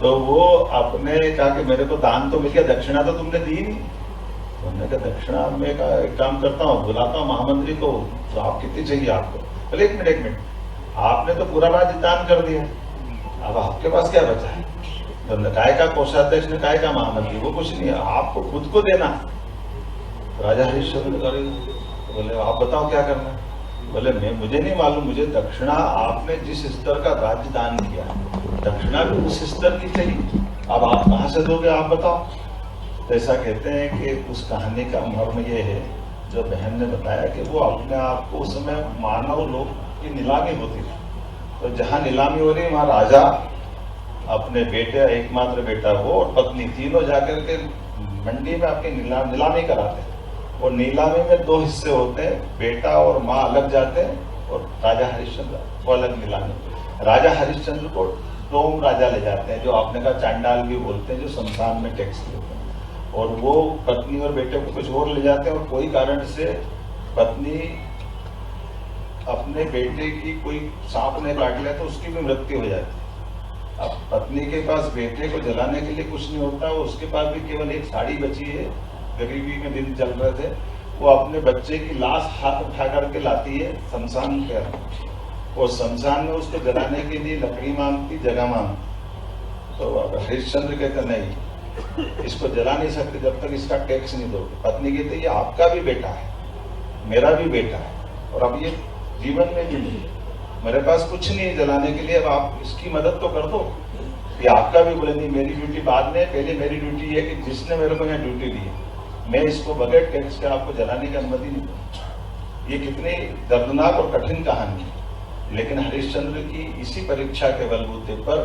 तो वो आपने कहा कि मेरे को दान तो मिल गया, दक्षिणा तो तुमने दी नहीं। तो हमने कहा दक्षिणा मैं एक काम करता हूँ, बुलाता हूँ महामंत्री को, तो आप कितनी चाहिए आपको? बोले एक मिनट, आपने तो पूरा राज्य दान कर दिया, अब आपके पास क्या बचा है? तो काय का कोषाध्यक्ष ने, काय का महामंत्री, वो कुछ नहीं है, आपको खुद को देना। राजा हरिश्चंद्र अरे बोले आप बताओ क्या करना है। बोले मुझे नहीं मालूम, मुझे दक्षिणा आपने जिस स्तर का राज्य दान किया दक्षिणा भी उस स्तर की चाहिए, अब आप कहाँ से दोगे आप बताओ। तो ऐसा कहते हैं कि उस कहानी का मर्म ये है जो बहन ने बताया कि वो अपने आप को उस समय मानव लोग की नीलामी होती थी, तो जहाँ नीलामी हो रही वहाँ राजा अपने बेटे एकमात्र बेटा वो और पत्नी तीनों जाकर के मंडी में अपनी नीलामी कराते हैं। और नीलामी में दो हिस्से होते हैं, बेटा और माँ अलग जाते हैं और राजा हरिश्चंद्र को अलग नीलामी। राजा हरिश्चंद्र को डोम राजा ले जाते हैं, जो आपने कहा चांडाल भी बोलते हैं, जो शमशान में टैक्स लेते हैं, और वो पत्नी और बेटे को कुछ और ले जाते हैं। और कोई कारण से पत्नी अपने बेटे की कोई सांप ने काट लिया तो उसकी भी मृत्यु हो जाती है। अब पत्नी के पास बेटे को जलाने के लिए कुछ नहीं होता, उसके पास भी केवल एक साड़ी बची है, गरीबी में दिन चल रहे थे, वो अपने बच्चे की लाश हाथ उठा करके लाती है शमशान के अंदर, और शमशान में उसको जलाने के लिए लकड़ी मांगती, जगह मांगती। तो हरिश्चंद्र कहते नहीं, इसको जला नहीं सकते जब तक इसका टैक्स नहीं दोगे। पत्नी कहती ये आपका भी बेटा है, मेरा भी बेटा है, और अब ये जीवन में भी नहीं, मेरे पास कुछ नहीं है जलाने के लिए, अब आप इसकी मदद तो कर दो, ये आपका भी। बोले नहीं, मेरी ड्यूटी बाद में, पहले मेरी ड्यूटी है कि जिसने मेरे को यहाँ ड्यूटी दी है मैं इसको बगैर टैक्स के आपको जलाने की अनुमति नहीं दूंगा। ये कितनी दर्दनाक और कठिन कहानी है, लेकिन हरिश्चंद्र की इसी परीक्षा के बलबूते पर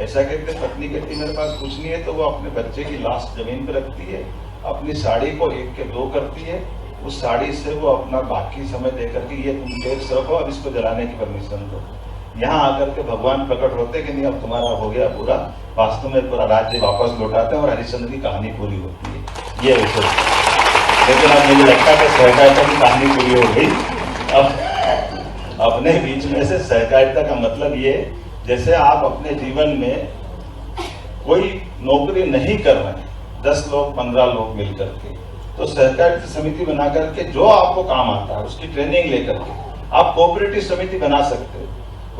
ऐसा कहते पत्नी कहती मेरे पास कुछ नहीं है, तो वो अपने बच्चे की लाश जमीन पर रखती है, अपनी साड़ी को 1 के 2 करती है, उस साड़ी से वो अपना बाकी समय देकर के ये तुम टैक्स रखो, अब इसको जलाने की परमिशन दो। यहाँ आकर के भगवान प्रकट होते कि नहीं अब तुम्हारा हो गया पूरा, वास्तव में पूरा राज्य वापस लौटाते हैं और हरिश्चंद्र की कहानी पूरी होती है। ये विषय, लेकिन अब मुझे लगता है सहकारिता की कहानी पूरी हो गई। अब अपने बीच में से सहकारिता का मतलब ये, जैसे आप अपने जीवन में कोई नौकरी नहीं कर रहे हैं, 10 लोग 15 लोग मिलकर के, तो सहकारिता समिति बना करके जो आपको काम आता है उसकी ट्रेनिंग लेकर के आप कोऑपरेटिव समिति बना सकते हो।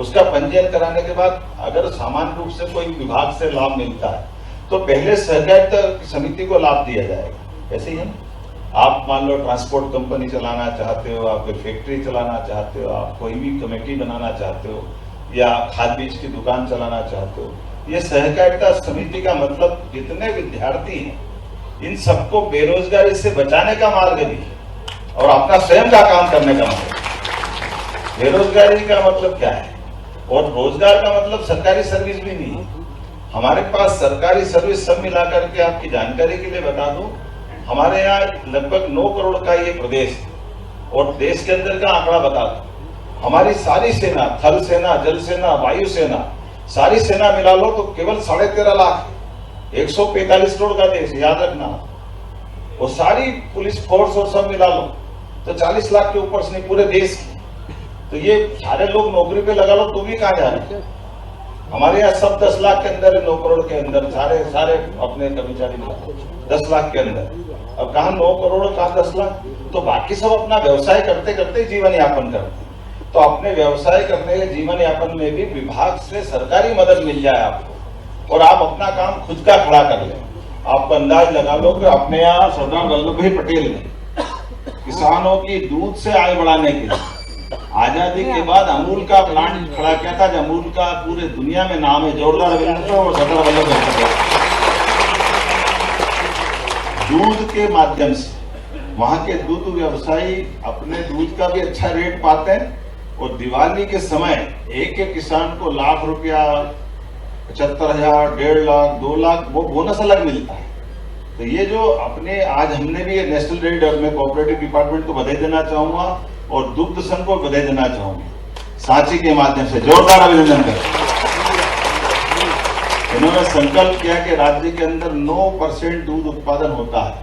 उसका पंजीयन कराने के बाद अगर सामान्य रूप से कोई विभाग से लाभ मिलता है तो पहले सहकारिता समिति को लाभ दिया जाएगा। ऐसे ही है, आप मान लो ट्रांसपोर्ट कंपनी चलाना चाहते हो, आप कोई फैक्ट्री चलाना चाहते हो, आप कोई भी कमेटी बनाना चाहते हो, या खाद बीज की दुकान चलाना चाहते हो, ये सहकारिता समिति का मतलब जितने विद्यार्थी हैं इन सबको बेरोजगारी से बचाने का मार्ग भी है और अपना स्वयं का काम करने का मार्ग। बेरोजगारी का मतलब क्या है और रोजगार का मतलब सरकारी सर्विस भी नहीं है। हमारे पास सरकारी सर्विस सब मिलाकर के आपकी जानकारी के लिए बता दूं, हमारे यहाँ लगभग 9 करोड़ का ये प्रदेश है, और देश के अंदर का आंकड़ा बता दूं, हमारी सारी सेना, थल सेना, जल सेना, वायु सेना, सारी सेना मिला लो तो केवल 13.5 लाख, 145 करोड़ का देश, याद रखना। और सारी पुलिस फोर्स और सब मिला लो तो 40 लाख के ऊपर से नहीं, पूरे देश की। तो ये सारे लोग नौकरी पे लगा लो तो भी कहाँ जा रहे हैं। हमारे यहाँ सब 10 लाख के अंदर, 9 करोड़ के अंदर सारे अपने कर्मचारी मिला 10 लाख के अंदर। अब कहा 9 करोड़ कहा 10 लाख, तो बाकी सब अपना व्यवसाय करते करते जीवन यापन करते हैं। तो अपने व्यवसाय करने के जीवन यापन में भी विभाग से सरकारी मदद मिल जाए आपको और आप अपना काम खुद का खड़ा कर लें। आपको अंदाज लगा लो कि अपने यहाँ सरदार वल्लभ भाई पटेल ने किसानों की दूध से आय बढ़ाने के लिए आजादी के बाद अमूल का प्लांट खड़ा किया था, जो अमूल का पूरे दुनिया में नाम है, जवाहरलाल नेहरू और सरदार वल्लभ भाई पटेल। दूध के माध्यम से वहां के दूध व्यवसायी अपने दूध का भी अच्छा रेट पाते हैं और दिवाली के समय एक एक किसान को लाख रुपया, 75,000, 1.5 लाख, 2 लाख वो बोनस अलग मिलता है। तो ये जो अपने आज हमने भी national dairy development cooperative department को बधाई देना चाहूंगा और दुग्ध संघ को बधाई देना चाहूंगा, सांची के माध्यम से जोरदार अभिनंदन करें। इन्होंने संकल्प किया कि राज्य के अंदर 9% दूध उत्पादन होता है,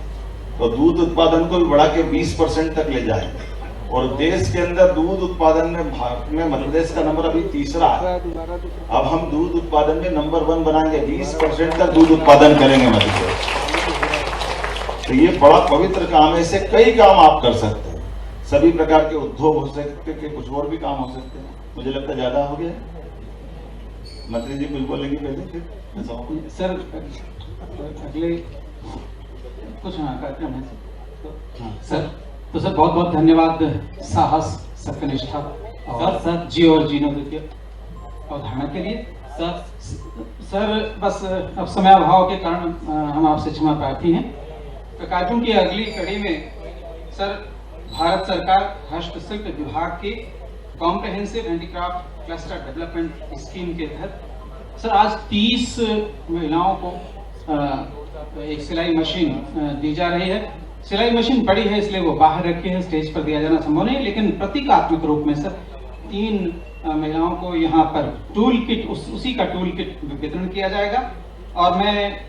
तो दूध उत्पादन को भी बढ़ा के 20% तक ले जाएंगे और देश के अंदर दूध उत्पादन में भारत में मध्य प्रदेश का नंबर अभी 3रा है। अब हम दूध उत्पादन में नंबर 1 बनाएंगे, 20% तक दूध उत्पादन करेंगे मध्य प्रदेश। तो ये बड़ा पवित्र काम है, इससे कई काम आप कर सकते हैं, सभी प्रकार के उद्योग हो सकते हैं, कुछ और भी काम हो सकते हैं। मुझे लगता है ज्यादा हो गया, मंत्री जी कुछ बोलेंगे पहले सर अगले कुछ कार्यक्रम है सर तो सर बहुत बहुत धन्यवाद साहस सत्यनिष्ठा और सर जी और जीनो की अवधारणा के लिए। सर बस अब समय अभाव के कारण हम आपसे क्षमा प्रार्थी हैं। तो कार्यक्रम की अगली कड़ी में सर भारत सरकार हस्तशिल्प विभाग की comprehensive handicraft cluster development scheme के तहत सर आज 30 महिलाओं को एक सिलाई मशीन दी जा रही है। सिलाई मशीन बड़ी है इसलिए वो बाहर रखी है, स्टेज पर दिया जाना संभव नहीं, लेकिन प्रतीकात्मक रूप में सर 3 महिलाओं को यहाँ पर टूल किट उसी का टूल किट वितरण किया जाएगा। और मैं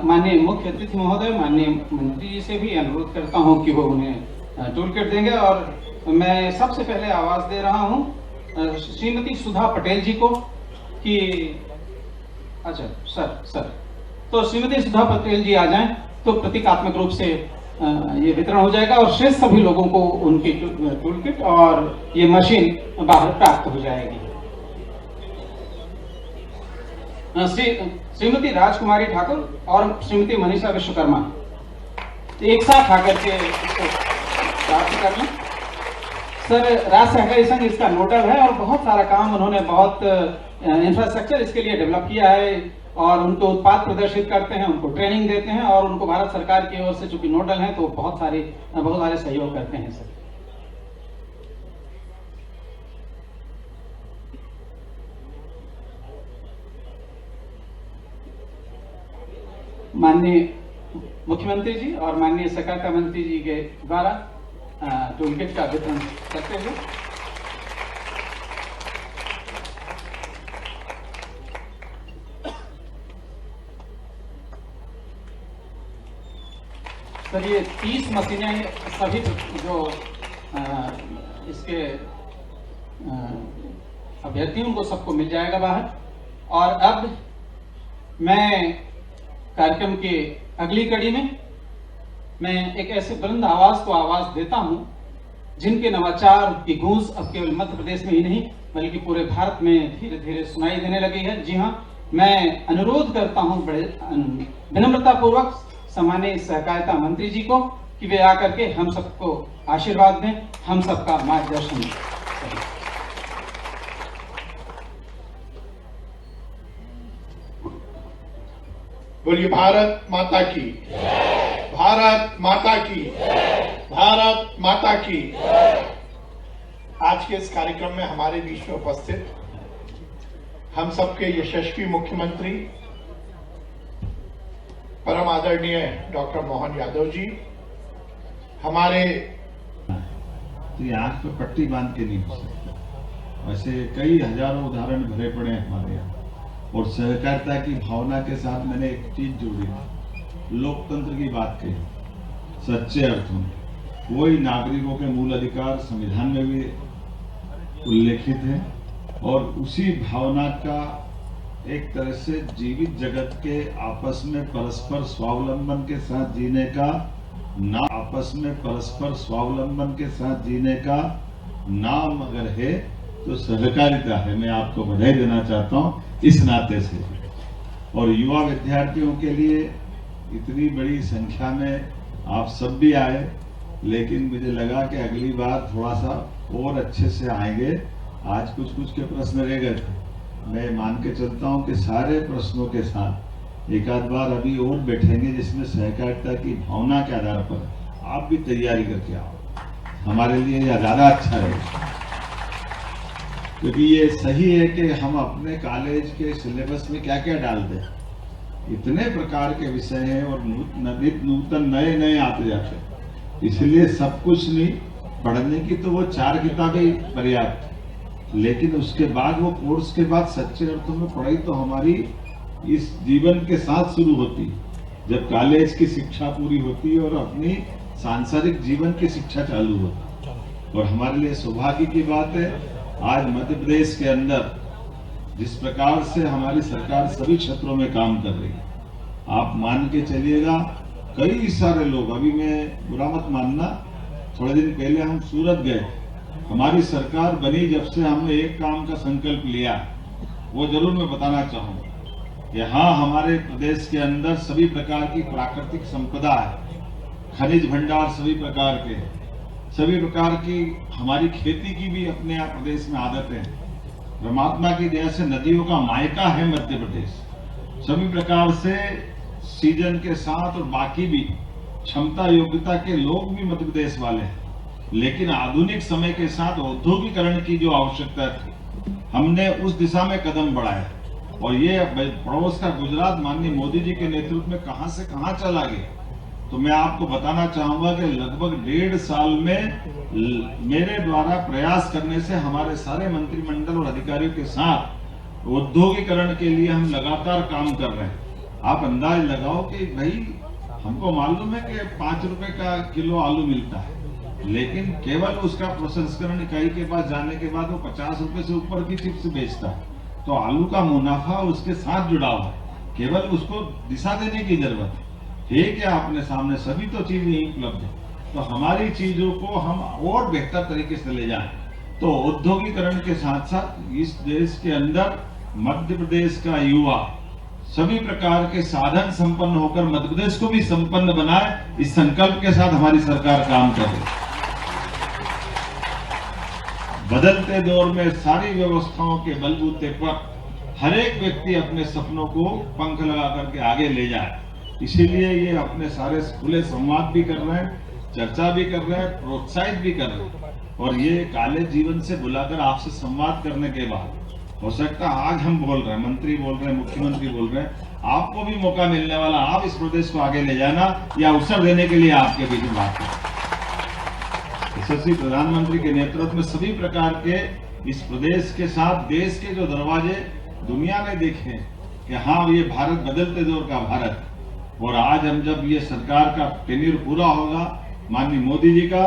माननीय मुख्य अतिथि महोदय माननीय मंत्री जी से भी अनुरोध करता हूँ कि वो उन्हें टूल किट देंगे। और मैं सबसे पहले आवाज दे रहा हूँ श्रीमती सुधा पटेल जी को कि अच्छा सर तो श्रीमती सुधा पटेल जी आ जाएं तो प्रतीकात्मक रूप से ये वितरण हो जाएगा और शेष सभी लोगों को उनकी टूल किट और ये मशीन बाहर प्राप्त हो जाएगी। श्रीमती राजकुमारी ठाकुर और श्रीमती मनीषा विश्वकर्मा एक साथ आकर के प्राप्त कर लें। सर राज्य सहकारी संघ इसका नोडल है और बहुत सारा काम उन्होंने बहुत इंफ्रास्ट्रक्चर इसके लिए डेवलप किया है और उनको उत्पाद प्रदर्शित करते हैं, उनको ट्रेनिंग देते हैं और उनको भारत सरकार की ओर से चूंकि नोडल हैं तो बहुत सारे सहयोग करते हैं। सर माननीय मुख्यमंत्री जी और माननीय सहकारिता मंत्री जी के द्वारा टूल किट का वितरण करते हुए सर ये 30 मशीनें सभी जो इसके अभ्यर्थियों को सबको मिल जाएगा बाहर। और अब मैं कार्यक्रम के अगली कड़ी में मैं एक ऐसे बुलंद आवाज को आवाज देता हूं जिनके नवाचार की गूंज अब केवल मध्य प्रदेश में ही नहीं बल्कि पूरे भारत में धीरे धीरे सुनाई देने लगी है। जी हाँ, मैं अनुरोध करता हूं बड़े विनम्रता पूर्वक सम्मानीय सहकारिता मंत्री जी को कि वे आकर के हम सबको आशीर्वाद दें, हम सबका मार्गदर्शन करें। बोलिए भारत माता की, भारत माता की, भारत माता की। आज के इस कार्यक्रम में हमारे बीच में उपस्थित हम सबके यशस्वी मुख्यमंत्री परम आदरणीय डॉक्टर मोहन यादव जी, हमारे तो ये आंख पे पट्टी बांध के नहीं हो सकता। वैसे कई हजारों उदाहरण भरे पड़े हैं हमारे यहाँ और सहकारिता की भावना के साथ मैंने एक चीज जोड़ी, लोकतंत्र की बात कही सच्चे अर्थों में। वही नागरिकों के मूल अधिकार संविधान में भी उल्लेखित है और उसी भावना का एक तरह से जीवित जगत के आपस में परस्पर स्वावलंबन के साथ जीने का आपस में परस्पर स्वावलंबन के साथ जीने का नाम अगर है तो सहकारिता है। मैं आपको बधाई देना चाहता हूं इस नाते से। और युवा विद्यार्थियों के लिए इतनी बड़ी संख्या में आप सब भी आए, लेकिन मुझे लगा कि अगली बार थोड़ा सा और अच्छे से आएंगे। आज कुछ के प्रश्न रह गए थे, मैं मान के चलता हूं कि सारे प्रश्नों के साथ एक आध बार अभी और बैठेंगे जिसमें सहकारिता की भावना के आधार पर आप भी तैयारी करके आओ, हमारे लिए यह ज्यादा अच्छा रहेगा। क्योंकि ये सही है कि हम अपने कॉलेज के सिलेबस में क्या क्या डाल दें, इतने प्रकार के विषय हैं और नूतन नए आते जाते हैं, इसलिए सब कुछ नहीं पढ़ने की तो वो 4 किताबें पर्याप्त, लेकिन उसके बाद वो कोर्स के बाद सच्चे अर्थों में पढ़ाई तो हमारी इस जीवन के साथ शुरू होती है जब कॉलेज की शिक्षा पूरी होती है और अपनी सांसारिक जीवन की शिक्षा चालू होती है। और हमारे लिए सौभाग्य की बात है आज मध्य प्रदेश के अंदर जिस प्रकार से हमारी सरकार सभी क्षेत्रों में काम कर रही है, आप मान के चलिएगा कई सारे लोग, अभी मैं बुरा मत मानना, थोड़े दिन पहले हम सूरत गए, हमारी सरकार बनी जब से हमने एक काम का संकल्प लिया, वो जरूर मैं बताना चाहूंगा। यहाँ हमारे प्रदेश के अंदर सभी प्रकार की प्राकृतिक संपदा है, खनिज भंडार सभी प्रकार के, सभी प्रकार की हमारी खेती की भी अपने यहाँ प्रदेश में आदतें हैं। परमात्मा की दया से नदियों का मायका है मध्य प्रदेश। सभी प्रकार से सीजन के साथ और बाकी भी क्षमता योग्यता के लोग भी मध्य प्रदेश वाले हैं, लेकिन आधुनिक समय के साथ औद्योगिकरण की जो आवश्यकता थी, हमने उस दिशा में कदम बढ़ाया और ये पड़ोस का गुजरात माननीय मोदी जी के नेतृत्व में कहां से कहां चला गया। तो मैं आपको बताना चाहूंगा कि लगभग 1.5 साल में मेरे द्वारा प्रयास करने से हमारे सारे मंत्रिमंडल और अधिकारियों के साथ औद्योगिकरण के लिए हम लगातार काम कर रहे हैं। आप अंदाज लगाओ कि भाई हमको मालूम है कि 5 रुपए का किलो आलू मिलता है, लेकिन केवल उसका प्रसंस्करण इकाई के पास जाने के बाद वो 50 रुपए से ऊपर की चिप्स बेचता है। तो आलू का मुनाफा उसके साथ जुड़ा हुआ है, केवल उसको दिशा देने की जरूरत है। ठीक है, आपने सामने सभी तो चीजें उपलब्ध है, तो हमारी चीजों को हम और बेहतर तरीके से ले जाएं। तो औद्योगिकरण के साथ साथ इस देश के अंदर मध्य प्रदेश का युवा सभी प्रकार के साधन संपन्न होकर मध्य प्रदेश को भी संपन्न बनाए, इस संकल्प के साथ हमारी सरकार काम कर रही है। बदलते दौर में सारी व्यवस्थाओं के बलबूते पर हर एक व्यक्ति अपने सपनों को पंख लगा करके आगे ले जाए, इसीलिए ये अपने सारे खुले संवाद भी कर रहे हैं, चर्चा भी कर रहे हैं, प्रोत्साहित भी कर रहे हैं। और ये काले जीवन से बुलाकर आपसे संवाद करने के बाद हो सकता है आज हम बोल रहे हैं, मंत्री बोल रहे हैं, मुख्यमंत्री बोल रहे हैं, आपको भी मौका मिलने वाला, आप इस प्रदेश को आगे ले जाना या अवसर देने के लिए आपके बीच में बात करें। यशस्वी प्रधानमंत्री के नेतृत्व में सभी प्रकार के इस प्रदेश के साथ देश के जो दरवाजे दुनिया ने देखे कि हाँ ये भारत बदलते दौर का भारत, और आज हम जब ये सरकार का टेन्यूर पूरा होगा माननीय मोदी जी का,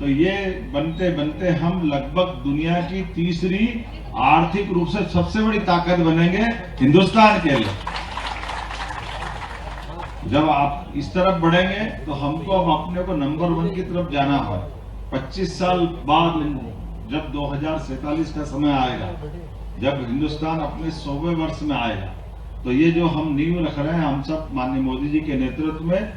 तो ये बनते बनते हम लगभग दुनिया की तीसरी आर्थिक रूप से सबसे बड़ी ताकत बनेंगे हिंदुस्तान के लिए। जब आप इस तरफ बढ़ेंगे तो हमको अब अपने को नंबर 1 की तरफ जाना है। 25 साल बाद जब 2047 का समय आएगा, जब हिंदुस्तान अपने 100वें वर्ष में आएगा, तो ये जो हम नींव रख रहे हैं, हम सब माननीय मोदी जी के नेतृत्व में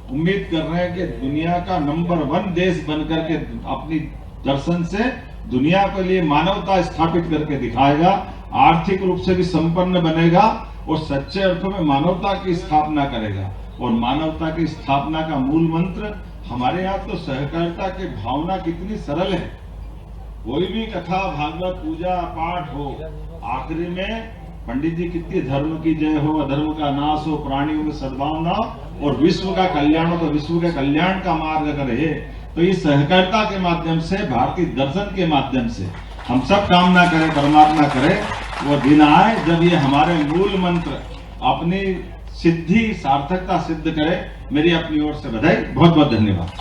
उम्मीद कर रहे हैं कि दुनिया का नंबर 1 देश बनकर के अपनी दर्शन से दुनिया के लिए मानवता स्थापित करके दिखाएगा, आर्थिक रूप से भी संपन्न बनेगा और सच्चे अर्थों में मानवता की स्थापना करेगा। और मानवता की स्थापना का मूल मंत्र हमारे यहाँ तो सहकारिता की भावना कितनी सरल है। कोई भी कथा भागवत पूजा पाठ हो, आखिरी में पंडित जी कितनी धर्म की जय हो, अधर्म का नाश हो, प्राणियों में सद्भावना और विश्व का कल्याण हो, तो विश्व के कल्याण का मार्ग अगर है तो ये सहकारिता के माध्यम से, भारतीय दर्शन के माध्यम से हम सब कामना करें, परमात्मा करे वो दिन आए जब ये हमारे मूल मंत्र अपनी सिद्धि सार्थकता सिद्ध करे। मेरी अपनी ओर से बधाई, बहुत बहुत धन्यवाद।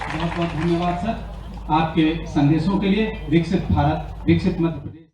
बहुत बहुत धन्यवाद सर आपके संदेशों के लिए। विकसित भारत, विकसित मध्य प्रदेश।